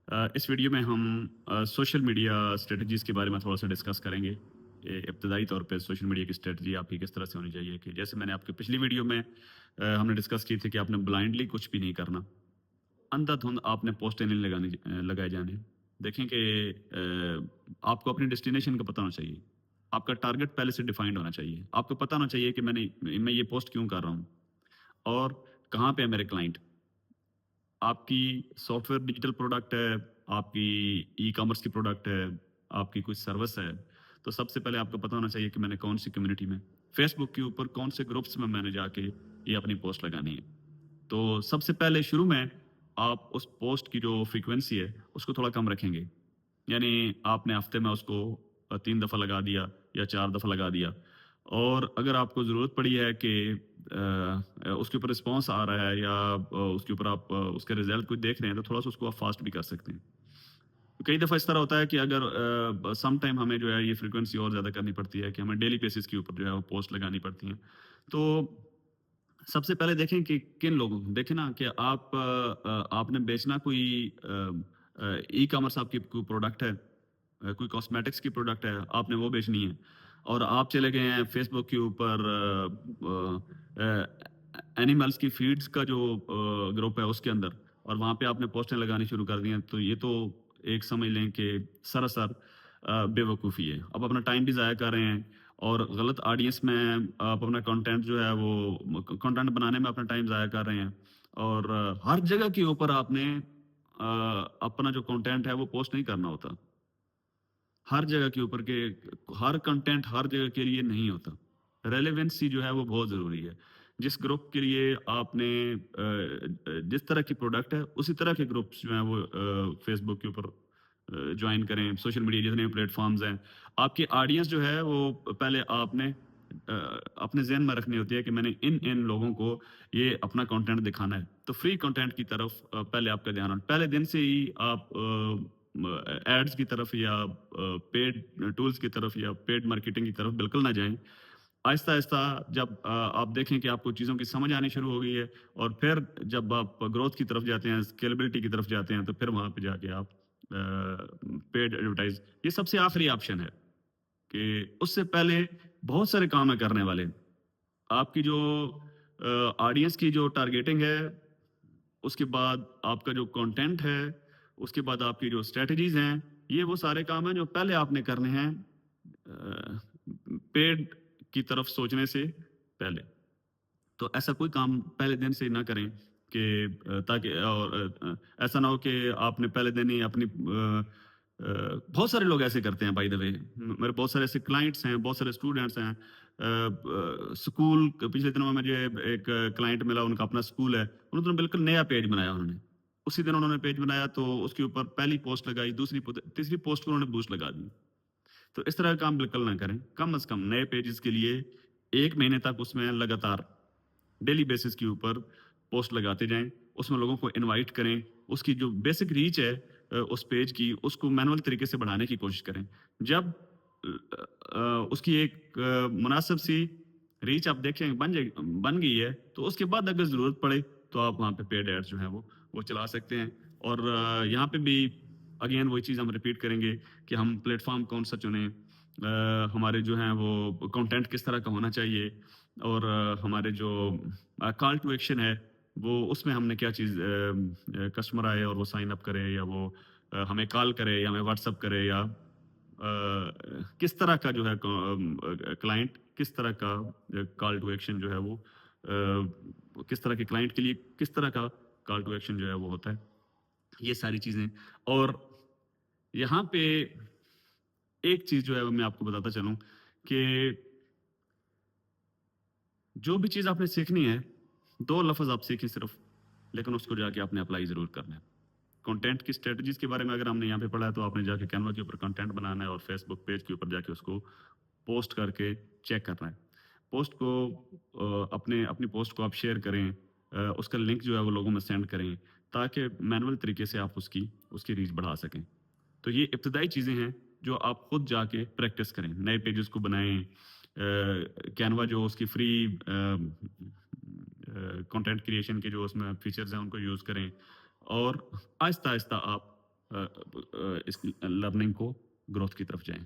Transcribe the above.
इस वीडियो में हम सोशल मीडिया स्ट्रेटजीज़ के बारे में थोड़ा-सा डिस्कस करेंगे। इब्तदाई तौर पे सोशल मीडिया की स्ट्रेटजी आपकी किस तरह से होनी चाहिए कि जैसे मैंने आपकी पिछली वीडियो में हमने डिस्कस की थी कि आपने ब्लाइंडली कुछ भी नहीं करना। अंधाधुंध आपने पोस्टें नहीं लगाए जाने। देखें कि आपको अपनी डेस्टिनेशन का पता होना चाहिए। आपका टारगेट पहले से डिफाइंड होना चाहिए। आपको पता होना चाहिए कि मैं ये पोस्ट क्यों कर रहा हूँ और कहाँ पे है मेरे क्लाइंट। आपकी सॉफ्टवेयर डिजिटल प्रोडक्ट है, आपकी ई-कॉमर्स की प्रोडक्ट है, आपकी कोई सर्विस है, तो सबसे पहले आपको पता होना चाहिए कि मैंने कौन-सी कम्युनिटी में, फेसबुक के ऊपर कौन से ग्रुप्स में मैंने जाके ये अपनी पोस्ट लगानी है। तो सबसे पहले शुरू में आप उस पोस्ट की जो फ्रीक्वेंसी है, उसको थोड़ा कम रखेंगे। यानी आपने हफ्ते में उसको 3 दफ़ा लगा दिया या 4 दफ़ा लगा दिया और अगर आपको ज़रूरत पड़ी है कि उसके ऊपर रिस्पॉन्स आ रहा है या उसके ऊपर आप उसके रिज़ल्ट कुछ देख रहे हैं, तो थोड़ा-सा उसको आप फ़ास्ट भी कर सकते हैं। कई दफ़ा इस तरह होता है कि अगर सम टाइम हमें जो है ये फ्रीक्वेंसी और ज़्यादा करनी पड़ती है कि हमें डेली बेसिस के ऊपर जो है वो पोस्ट लगानी पड़ती हैं। तो सबसे पहले देखें कि किन लोगों को देखें ना कि आपने बेचना कोई ई-कॉमर्स आपकी कोई प्रोडक्ट है, कोई कॉस्मेटिक्स की प्रोडक्ट है, आपने वो बेचनी है और आप चले गए हैं फेसबुक के ऊपर एनिमल्स की फीड्स का जो ग्रुप है उसके अंदर और वहाँ पे आपने पोस्टें लगानी शुरू कर दी हैं, तो ये तो एक समझ लें कि सरासर बेवकूफ़ी है। आप अपना टाइम भी ज़ाया कर रहे हैं और गलत ऑडियंस में आप अपना कंटेंट जो है वो कंटेंट बनाने में अपना टाइम ज़ाया कर रहे हैं और हर जगह के ऊपर आपने अपना जो कंटेंट है वो पोस्ट नहीं करना होता। हर जगह के ऊपर के हर कंटेंट हर जगह के लिए नहीं होता। रेलेवेंसी जो है वो बहुत ज़रूरी है। जिस ग्रुप के लिए आपने जिस तरह की प्रोडक्ट है उसी तरह के ग्रुप्स जो हैं वो फेसबुक के ऊपर जॉइन करें, सोशल मीडिया जितने भी प्लेटफ़ॉर्म्स हैं। आपकी ऑडियंस जो है वो पहले आपने अपने ज़हन में रखनी होती है कि मैंने इन लोगों को ये अपना कंटेंट दिखाना है। तो फ्री कंटेंट की तरफ पहले आपका ध्यान हो पहले दिन से ही आप एड्स की तरफ या पेड टूल्स की तरफ या पेड मार्केटिंग की तरफ बिल्कुल ना जाएँ। आहिस्ता-आहिस्ता जब आप देखें कि आपको चीज़ों की समझ आनी शुरू हो गई है और फिर जब आप ग्रोथ की तरफ जाते हैं, स्केलेबिलिटी की तरफ जाते हैं, तो फिर वहाँ पे जाके आप पेड एडवर्टाइज़ ये सबसे आखिरी ऑप्शन है कि उससे पहले बहुत सारे काम हैं करने वाले। आपकी जो ऑडियंस की जो टारगेटिंग है, उसके बाद आपका जो कंटेंट है, उसके बाद आपकी जो स्ट्रैटेजीज़ हैं, ये वो सारे काम हैं जो पहले आपने करने हैं पेड की तरफ सोचने से पहले। तो ऐसा कोई काम पहले दिन से ना करें कि ताकि ऐसा ना हो कि आपने पहले दिन ही बहुत सारे लोग ऐसे करते हैं बाय द वे। मेरे बहुत सारे ऐसे क्लाइंट्स हैं, बहुत सारे स्टूडेंट्स हैं। स्कूल पिछले दिनों में मुझे एक क्लाइंट मिला, उनका अपना स्कूल है। उन्होंने तो बिल्कुल नया पेज बनाया उन्होंने। उसी दिन उन्होंने पेज बनाया तो उसके ऊपर पहली पोस्ट लगाई, दूसरी तीसरी पोस्ट को उन्होंने बूस्ट लगा दी। तो इस तरह का काम बिल्कुल ना करें। कम से कम नए पेजेज़ के लिए 1 महीने तक उसमें लगातार डेली बेसिस के ऊपर पोस्ट लगाते जाएँ, उसमें लोगों को इनवाइट करें, उसकी जो बेसिक रीच है उस पेज की, उसको मैनुअल तरीके से बढ़ाने की कोशिश करें। जब उसकी एक मुनासिब सी रीच आप देखें बन गई है, तो उसके बाद अगर ज़रूरत पड़े, तो आप वहाँ पे पेड एड्स जो हैं वो चला सकते हैं और यहाँ पे भी अगेन वही चीज़ हम रिपीट करेंगे कि हम प्लेटफ़ॉर्म कौन-सा चुनें। हमारे जो हैं वो कंटेंट किस तरह का होना चाहिए और हमारे जो कॉल टू एक्शन है, वो उसमें हमने क्या चीज़ कस्टमर आए और वो साइन अप करे या वो हमें कॉल करे या हमें व्हाट्सएप करे या किस तरह का जो है क्लाइंट किस तरह का कॉल टू एक्शन जो है वो किस तरह के क्लाइंट के लिए किस तरह का कॉल टू एक्शन जो है वो होता है। ये सारी चीज़ें और यहाँ पे एक चीज़ जो है वो मैं आपको बताता चलूँ कि जो भी चीज़ आपने सीखनी है, 2 लफ़्ज़ आप सीखें सिर्फ़, लेकिन उसको जाके आपने अप्लाई ज़रूर करना है। कंटेंट की स्ट्रैटेजीज़ के बारे में अगर हमने यहाँ पे पढ़ा है, तो आपने जाके कैनवा के ऊपर कंटेंट बनाना है और फेसबुक पेज के ऊपर जाके उसको पोस्ट करके चेक करना है। पोस्ट को अपने अपनी पोस्ट को आप शेयर करें उसका लिंक जो है वो लोगों में सेंड करें, ताकि मैनुअल तरीके से आप उसकी उसकी रीच बढ़ा सकें। तो ये इब्तदाई चीज़ें हैं जो आप खुद जाके प्रैक्टिस करें। नए पेजेस को बनाएँ कैनवा जो उसकी फ्री कंटेंट क्रिएशन के जो उसमें फीचर्स हैं उनको यूज़ करें और आहिस्ता-आहिस्ता आप اس لرننگ کو گروتھ کی طرف جائیں۔